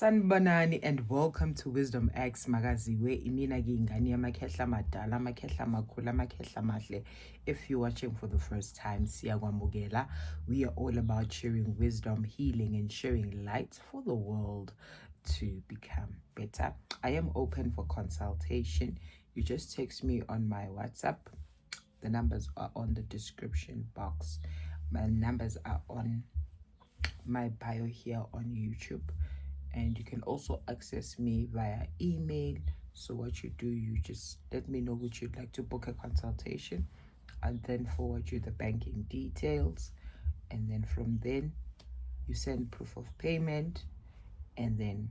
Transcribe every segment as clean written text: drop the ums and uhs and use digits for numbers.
Sanibonani and welcome to Wisdom X Magaziwe. Imina ngingani amakhehla madala, amakhehla makhulu, amakhehla mahle. If you're watching for the first time, siyakwamukela. We are all about sharing wisdom, healing, and sharing light for the world to become better. I am open for consultation. You just text me on my WhatsApp. The numbers are on the description box. My numbers are on my bio here on YouTube, and you can also access me via email. So what you do, you just let me know which you'd like to book a consultation, and then forward you the banking details, and then from then you send proof of payment, and then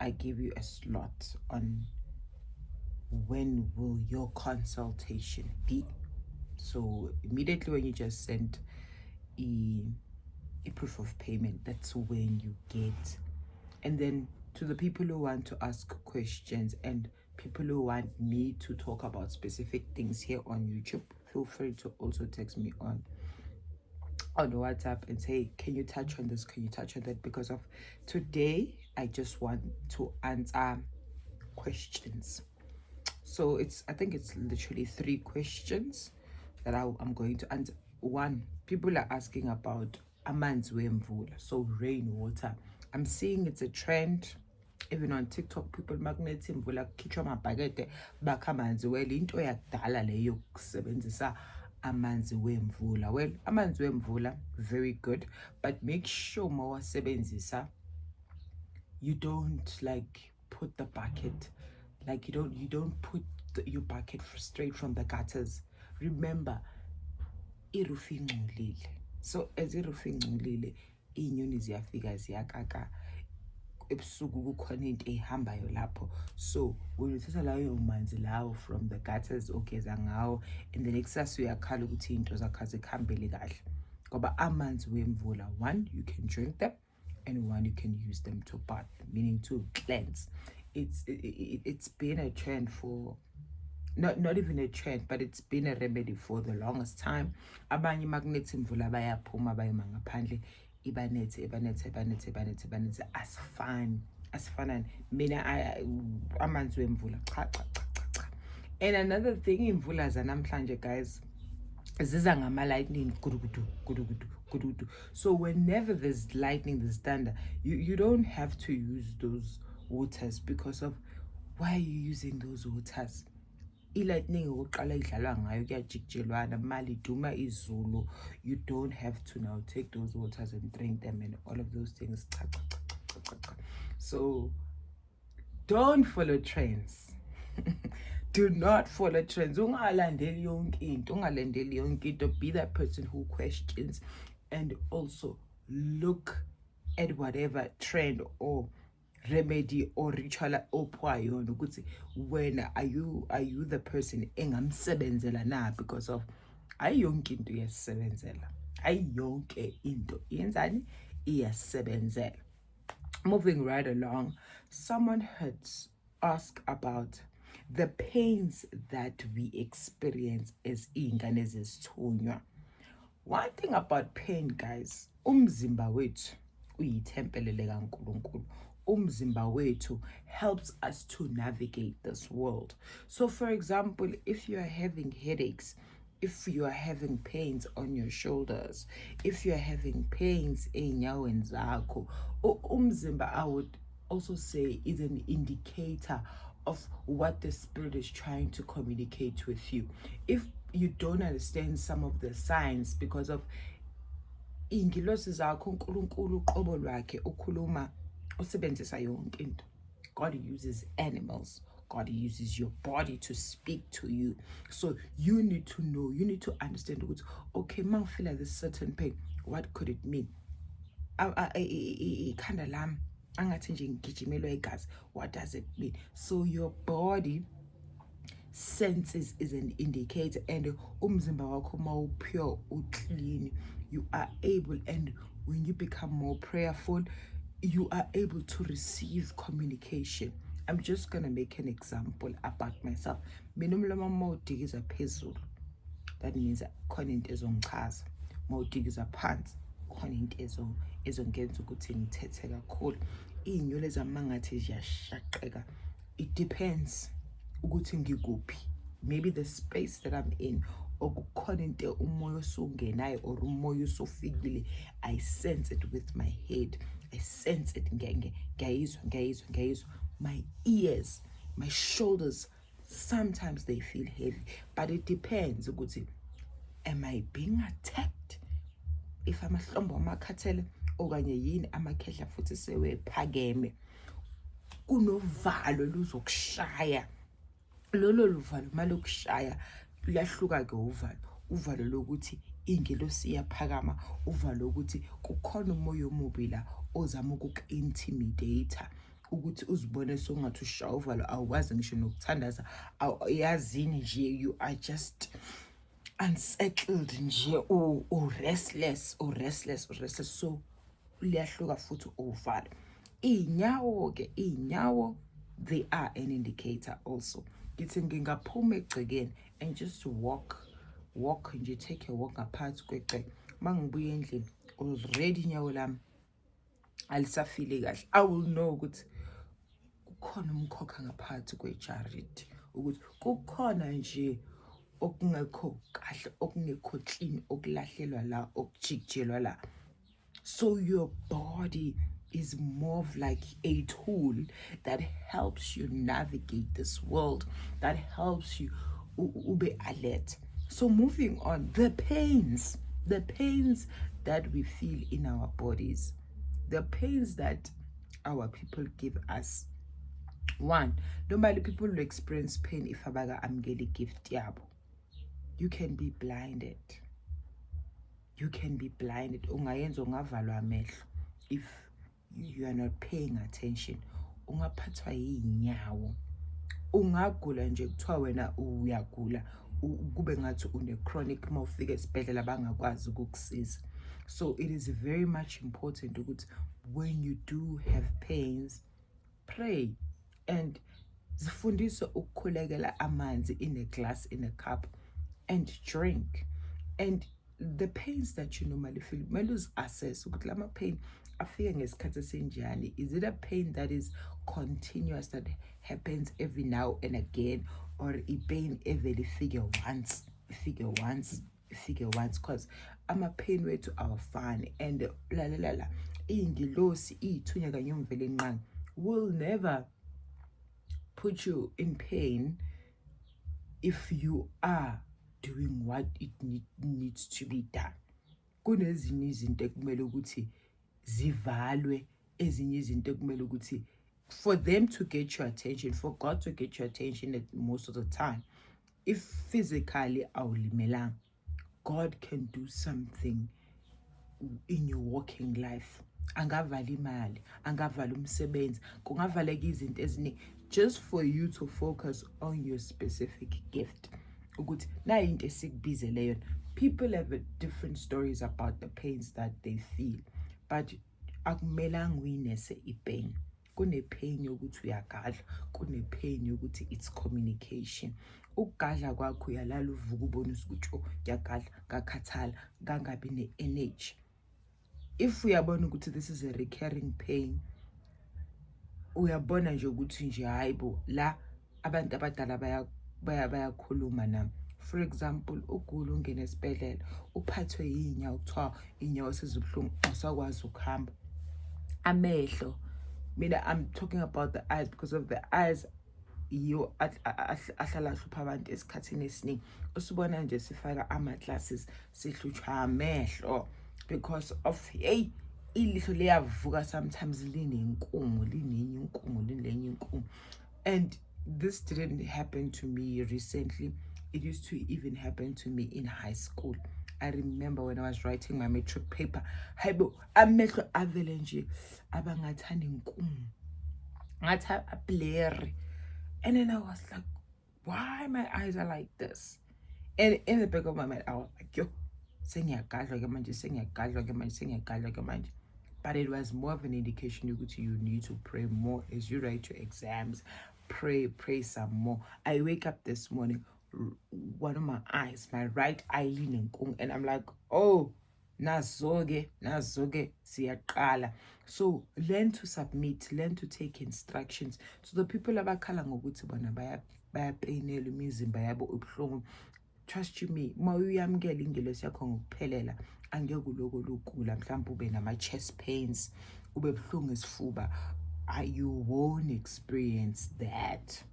I give you a slot on when will your consultation be. So immediately when you just send a proof of payment, that's when you get. And then to the people who want to ask questions and people who want me to talk about specific things here on YouTube, feel free to also text me on WhatsApp and say, can you touch on this, can you touch on that? Because of today I just want to answer questions. So I think it's literally 3 questions that I'm going to answer. One, people are asking about amanzi wemvula, so rainwater. I'm seeing it's a trend. Even on TikTok, people magnethi imvula kukhitshwa amabhakede bakha amanzi. Well, into yakudala leyo kusebenzisa amanzi wemvula. Well, amanzi wemvula, very good, but make sure mawasebenzisa you don't like put the bucket, like you don't put your bucket straight from the gutters. Remember, iroof ingcolile. So as iroof ingcolile, inyoni ziyafika ziyakaka, ebusuku kukhona into ehambayo lapho. So when uthatha lawo manzi lawo from the gutters ogeza ngawo, and the next day uyakhala ukuthi into zakho zikhambele kahle, ngoba amanzi wemvula, one, you can drink them, and one, you can use them to bath, meaning to cleanse. It's been a trend for not even a trend, but it's been a remedy for the longest time. Abanye magnethi imvula bayaphuma bayoma ngaphandle, ibanethe asifani mina amanzi wemvula cha. And another thing, imvula zanamhlanje, guys, ziza ngama lightning gudugudu. So whenever there's lightning, there's thunder, you don't have to use those waters. Because of why are you using those waters? I-lightning oqala idlalwa ngayo kuyajikijelwana mali duma izulu. You don't have to now take those waters and drink them and all of those things. So don't follow trends. Do not follow trends. Ungalandeli yonke into. Be that person who questions, and also look at whatever trend or remedy or ritual opwayo ukuthi wena are you the person engamsebenzela na? Because of ayonke into iyasebenzela, ayonke into yenzani iyasebenzela. Moving right along, someone had asked about the pains that we experience as ingane zesithunywa. One thing about pain, guys, umzimba wethu uyithempele likaNkulunkulu. Umzimba wethu helps us to navigate this world. So for example, if you are having headaches, if you are having pains on your shoulders, if you are having pains enyaweni zakho, umzimba, I would also say, is an indicator of what the spirit is trying to communicate with you. If you don't understand some of the signs, because of ingilosi zakho uNkulunkulu uqobo lwakhe ukhuluma usebenzisa yonke into. God uses animals. God uses your body to speak to you. So you need to know, you need to understand, okay, ma feel like this certain pain, what could it mean? Ikhanda lami angathi nje ngigijimelwa igazi, what does it mean? So your body senses is an indicator, and umzimba wakho mawupure uclean, you are able, and when you become more prayerful, you are able to receive communication. I'm just gonna make an example about myself. Mina umlomo mawudikiza phezulu, that means khona into ezongichaza. Mawudikiza phansi, khona into ezongenza ukuthi ngithethe kakhulu. iy'nwele zami mangathi ziyashaqeka, it depends ukuthi ngikuphi. Maybe the space that I'm in, or kukhona into umoya osungenayo or umoya osufikile, I sense it with my head, I sense it ngiyayizwa. My ears, my shoulders, sometimes they feel heavy, but it depends ukuthi am I being attacked? If amahlombe amakhathele okanye yini amakhehla futhi sewephakeme, kunovalo luzokushaya. Lolo luvalo malokushaya luyahluka-ke uvalo lokuthi ingelosi iyaphakama, uvalo lokuthi kukhona umoya omubi la ozama ukuku-intimidate ukuthi uzibone songathi ushaya uvalo, awukwazi ngisho nokuthandaza, yazini nje, you are just unsettled nje, restless. So liyahluka futhi uvalo. Iy'nyawo, they are an indicator also. Ngithi ngingaphuma egcekeni and just walk nje, take a walk ngaphansi kwegceke. Mangibuya endlini already inyawo lami alisafile kahle, I will know ukuthi kukhona umkhokha ngaphansi kwejaridi, ukuthi kukhona nje okungekho kahle, okungekho clean, okulahlelwa la, okujikijelwa la. So your body is more of like a tool that helps you navigate this world, that helps you ube alert. So moving on, the pains that we feel in our bodies, the pains that our people give us. One, normally people will experience pain if abaga amgeli gift yabo. You can be blinded. Ungayenza ungavalwa amehlo if you are not paying attention. Ungaphathwa yinyawo, ungagula nje kuthiwa wena uyagula, kube ngathi une chronic, mawufika esibhedlela bangakwazi ukukusiza. So it is very much important ukuthi when you do have pains, pray and zifundise ukukhulekela amanzi in a glass, in a cup, and drink. And the pains that you normally feel, kumele uzi-assess ukuthi lama pain afike ngesikhathi esinjani. Is it a pain that is continuous, that happens every now and again, or a pain evele ifike once, because ama-pain wethu awafani. And lalela, iy'ngilosi, iy'thunya kanye umvele nqangi will never put you in pain if you are doing what it needs to be done. Kunezinye izinto ekumele ukuthi zivalwe, ezinye izinto ekumele ukuthi for them to get your attention, for God to get your attention at most of the time. If physically awulimelanga, God can do something in your walking life. Angavala imali, angavala umsebenzi, kungavaleka izinto eziningi just for you to focus on your specific gift. Ukuthi na into esikubizele yona. People have different stories about the pains that they feel, but akumelanga uyinese ipain. Kune pain yokuthi uyagadla, kune pain yokuthi it's communication. Ukugadla kwakho uyalala uvuka ubona ukuthi uyagadla, ngakhathala, ngangabi ne-energy. If uyabona ukuthi this is a recurring pain, uyabona nje ukuthi nje hayibo la abantu abadala bayakhuluma nami. For example, ugula ungena esibhedlela, uphathwe yinyawo, kuthiwa inyawo sezibuhlungu, awusakwazi ukuhamba. Amehlo, mina I'm talking about the eyes, because of the eyes yiyo ahlala hlupha abantu esikhathini esiningi. Usubona nje sifaka ama-glasses sihlutshwa amehlo because of ilihlo liyavuka sometimes linenye inkungu. And this didn't happen to me recently. It used to even happen to me in high school. I remember when I was writing my matric paper, hayibo amehlo avele nje abangathanda inkungu, ngathi ablurry. And then I was like, why my eyes are like this? And in the back of my mind, I was like, yo, sengiyagadlwa ke manje. But it was more of an indication you need to pray more as you write your exams. Pray some more. I wake up this morning, one of my eyes, my right eyelid, and I'm like, oh nazo-ke siyaqala. So learn to submit, learn to take instructions. So the people abakhala ngokuthi bona bayapeyinela imizimba yabo ubuhlungu, trust you me, uma uyamukela ingelosi yakho ngokuphelela angeke uloko lugula, mhlawumbe ube nama-chest pains, ube buhlungu esifuba. You won't experience that.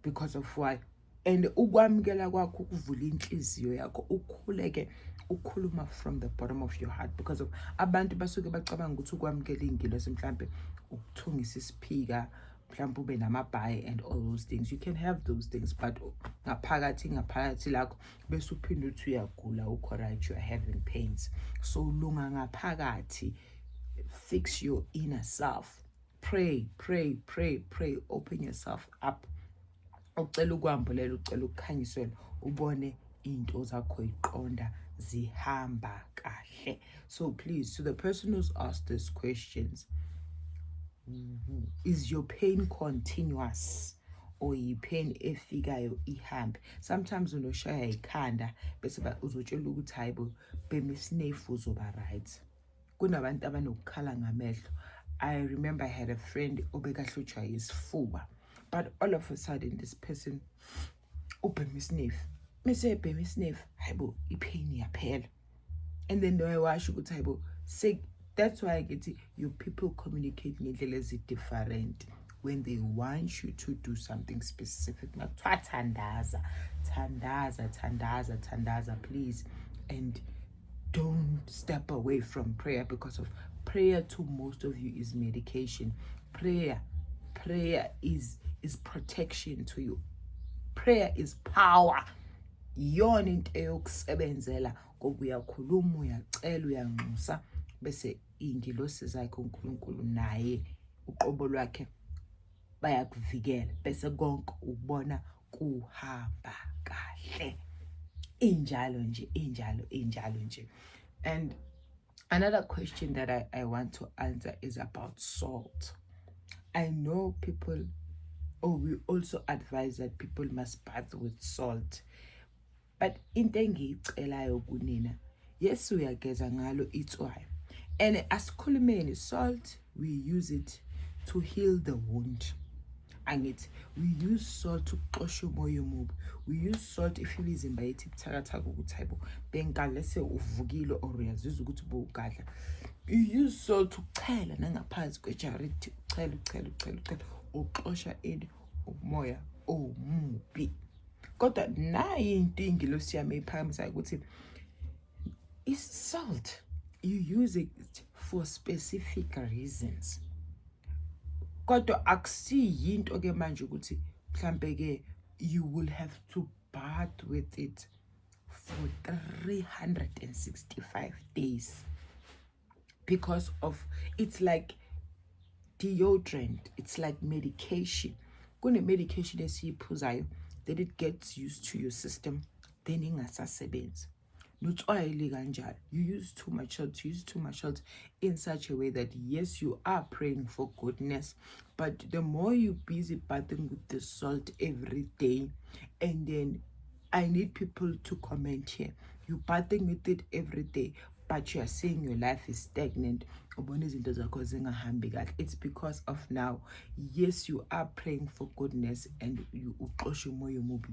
Because of why? And ukwamukela kwakho ukuvula inhliziyo yakho ukhuleke ukhuluma from the bottom of your heart, because of abantu basuke bacabanga ukuthi ukwamukela ingilosi mhlambe ukuthungisa isiphika, mhlambe ube namabhayi and all those things. You can have those things, but ngaphakathi lakho bese uphinde uthi uyagula, ukho right, you are having pains. So lunga ngaphakathi, fix your inner self. Pray, open yourself up. Ucela ukwambulela, ucela ukukhanyiselwa, ubone into zakho iqonda zihamba kahle. So please, to the person who's asked these questions, is your pain continuous or pain efikayo ihambe? Sometimes unoshaya ikhanda bese uzotshela ukuthi hayibo bemisnefu uzoba right. Kunabantu abanokukhala ngamehlo. I remember I had a friend obekahlutshwa yisifuba, but all of a sudden this person ubhema isniff. Mese bhema isniff, hayibo ipain yaphela. And then washo ukuthi hayibo, say that's why I get it, your people communicate ngendlela different when they want you to do something specific. Tandaza, please. And don't step away from prayer, because of prayer to most of you is medication. Prayer is protection to you. Prayer is power. Yona into eyokusebenzela ngoba uyakhuluma, uyacela, uyanxusa bese ingilosi zakhe uNkulunkulu naye uqobo lwakhe bayakuvikela bese konke ukubona kuhamba kahle. Injalo nje. And another question that I want to answer is about salt. I know people, we also advise that people must bath with salt. But into engiyicelayo kunina, yes uyageza ngalo itswayi. And asikhulumeni, salt, we use it to heal the wound. And we use salt to uxosha umoya omubi. We use salt if imizimba yethu ibuthakathaka ukuthi hayibo benkale se uvukile or uyazizwa ukuthi bowugadla. You use salt ukuchela nangaphansi kwejariti, uchela uxosha umoya omubi. Kodwa nayi into ingilosi yami iphakamisa ukuthi is salt, you use it for specific reasons. Kodwa akusiyi into ke manje ukuthi mhlambe ke you will have to bath with it for 365 days, because of it's like deodorant, it's like medication. Kune medication esiyiphuzayo, then it gets used to your system, then ingasasebenzi. Nutswayile kanjalo. You use too much salt, in such a way that yes, you are praying for goodness, but the more you busy bathing with the salt every day, and then I need people to comment here. You bathing with it every day, but you are saying your life is stagnant. It's because of now. Yes, you are praying for goodness and you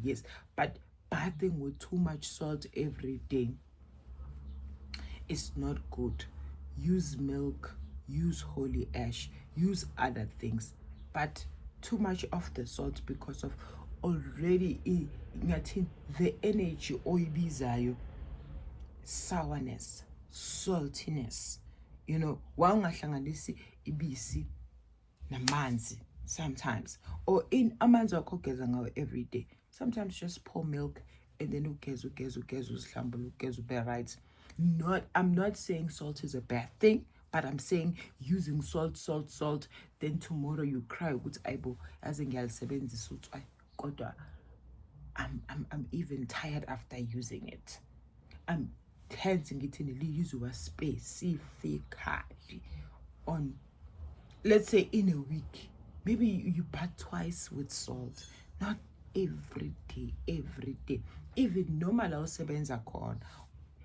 yes, but bathing with too much salt every day is not good. Use milk, use holy ash, use other things, but too much of the salt, because of already the energy oyibizayo, sourness, saltiness. You know, wangahlanganisi ibisi namanzi sometimes, or in amanzi wakho ugeza ngawo every day. Sometimes just pour milk and then ugeza ube right. I'm not saying salt is a bad thing, but I'm saying using salt, then tomorrow you cry ukuthi ayibo yaze ngiyalisebenzisa utswayi kodwa I'm even tired after using it. I'm tense ngithi niliyuzwa specifically on, let's say, in a week. Maybe you bath twice with salt, not every day. Even normal awusebenza khona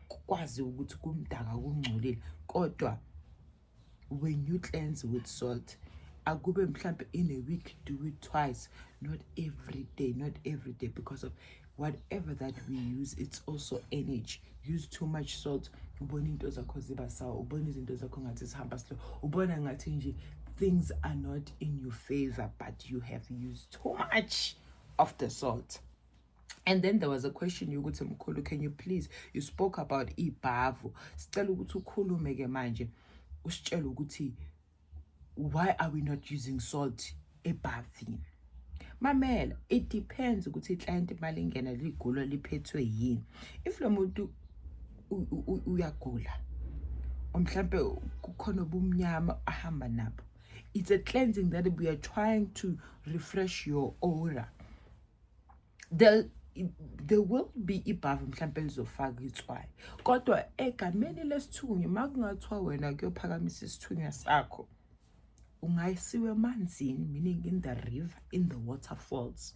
kwazi ukuthi kumdaka kungcolile. Kodwa when you cleanse with salt, akube mhlambe in a week, do it twice, not every day, because of whatever that we use, it's also energy. Use too much salt, ubona into zakho ziba sawa, ubona izinto zakho ngathi zihamba slow, ubona ngathi nje things are not in your favor, but you have used too much of the salt. And then there was a question yokuthi Mkhulu, can you please, you spoke about ibhavu, sicela ukuthi ukhulume ke manje usitshela ukuthi why are we not using salt ebhavini? Mamela, it depends ukuthi client imali ingena ligulo liphethwe yini. If lo muntu uyagula mhlambe kukhona obumnyama ahamba nabo, it's a cleansing that we are trying to refresh your aura. There will be ibhavu mhlambe lizofaka itswayi, kodwa egameni lesithunywa makungathiwa wena kuyophakamisa isithunywa sakho, ungayisiwe emanzini, meaning in the river, in the waterfalls.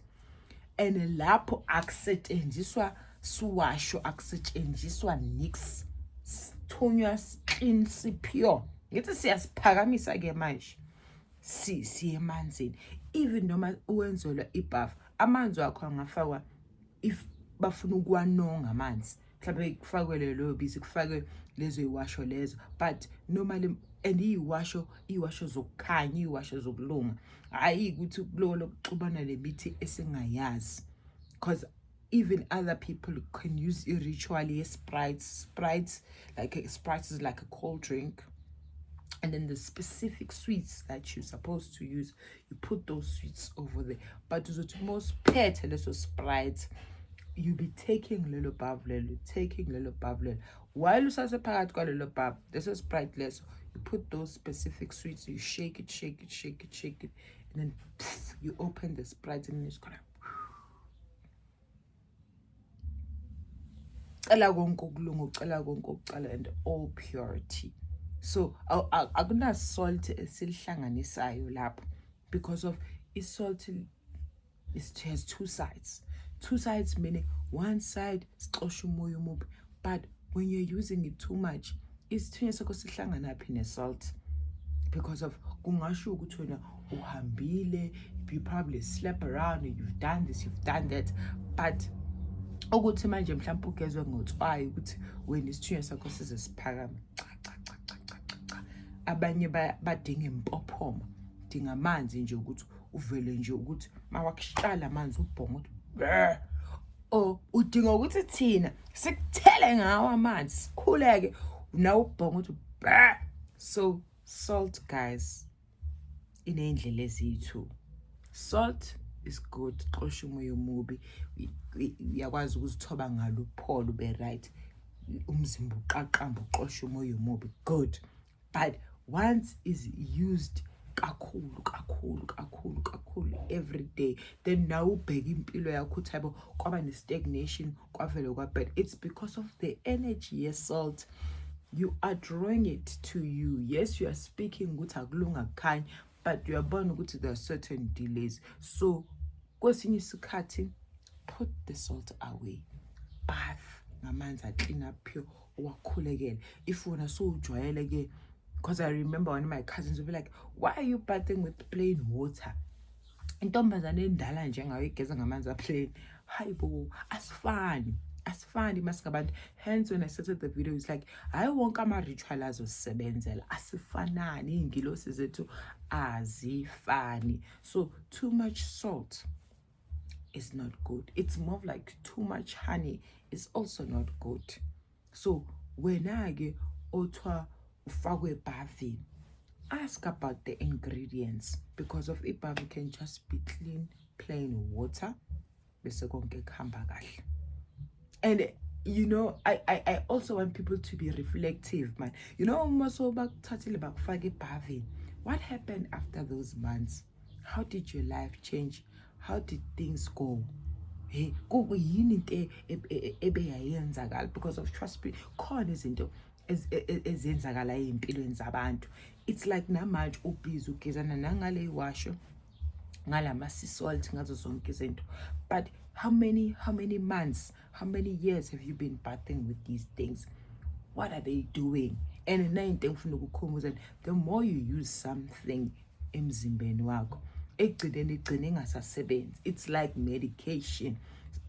And lapho akusetshenziswa siwasho, akusetshenziswa nix, sithunywa clean, sipure. Ngithi siyasiphakamisa ke manje siye emanzini. Even noma uwenzelwa ibhavu, amanzi wakho angafakwa if bafuna ukwanonga amanzi, mhlawumbe kufakwe lelo bisi, kufakwe lezo iwasho lezo, but normally and iwasho zokukhanya, iwasho zokulunga, hayi ukuthi kulolo kuxubana lemithi esingayazi. Because even other people can use ritually Sprites, like a Sprite is like a cold drink, and then the specific sweets that you're supposed to use, you put those sweets over there. But the most pet leso Sprite, you be taking little bavlelo, while you say part got a little bav, this is Sprite less. You put those specific sweets, you shake it, and then poof, you open the Sprite and it's gonna and all purity. So akuna salt esilihlanganisayo lapho, because of salt has two sides. Two sides meaning one side sixosha umoya omubi, but when you're using it too much, isithunywa sakho sihlangana phi ne-salt, because of kungasho ukuthi wena uhambile, you probably slept around, you've done this, you've done that, but ukuthi manje mhlawumbe ugezwe ngotswayi ukuthi wena isithunywa sakho size siphakame. Abanye badinga impophoma, dinga amanzi nje ukuthi uvele nje ukuthi mawakushala amanzi ubhonga ukuthi oh udinga ukuthi thina sikuthele ngawo amanzi sikhuleke nawe ubhonga ukuthi so salt guys inendlela ezithu. Salt is good, xosha umoya omubi, uyakwazi ukuzithoba ngalo upholo ube right, umzimba uqaqamba uxosha umoya omubi, good. But once is used kakhulu every day, then now ubheka impilo yakho uthi yabo kwaba ne-stagnation kwavele kwabad, it's because of the energy ye-salt. You are drawing it to you. Yes, you are speaking ukuthi akulunga kukhanya, but uyabona ukuthi there are certain delays. So kwesinye isikhathi put the salt away, bath ngamanzi clean up pure, uwakhulekele. If wena so ujwayele ke, because I remember one of my cousins would be like, why are you bathing with plain water? Intombazane endala njengayo igeza ngamanzi aplain, hayibo asifani maskabantu. Hence when I started the video, it's like hayi wonke ama-ritual azosebenzela, asifanani, iy'ngilosi zethu azifani. So too much salt is not good. It's more like too much honey is also not good. So wena-ke othwa ufakwe ebhavini, ask about the ingredients, because of ibhavu can just be clean plain water bese konke kuhamba kahle. And you know, I also want people to be reflective, man. You know, what happened after those months? How did your life change? How did things go? Hey, because of trust me, it's like namanje ubhizi ugezana nangale iwasho ngalama sea salt ngazo zonke izinto, but how many months, how many years have you been bathing with these things? what are they doing? And the more you use something emzimbeni wakho, igcine ingasasebenzi. It's like medication.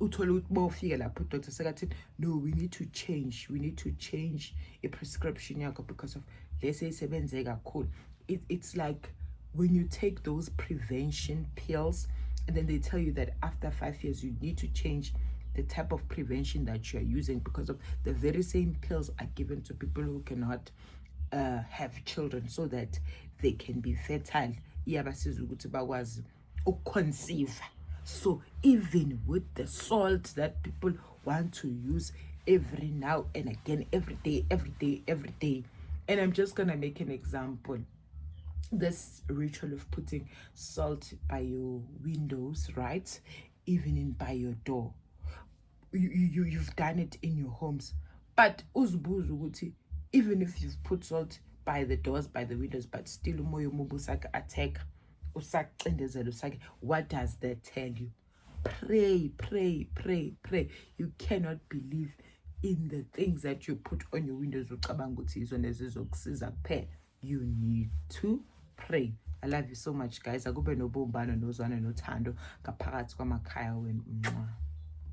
Uthola ukuthi bawufika lapho udoctor sekathi no, we need to change a prescription yakho because of lese isebenze kakhulu. It's like when you take those prevention pills and then they tell you that after 5 years you need to change the type of prevention that you're using because of the very same pills are given to people who cannot have children so that they can be fertile. Iyabasiza ukuthi bakwazi ukuconceive. So even with the salt that people want to use every now and again, every day. And I'm just gonna make an example. This ritual of putting salt by your windows, right? Even in by your door. You've done it in your homes. But uzibuza ukuthi even if you've put salt by the doors, by the windows, but still umoya omubi usaka-attack, usacindezela, usake, what does that tell you? Pray. You cannot believe in the things that you put on your windows. You need to pray. I love you so much, guys. Akube nobumbano nozwana nothando ngaphakathi kwamakhaya wenu.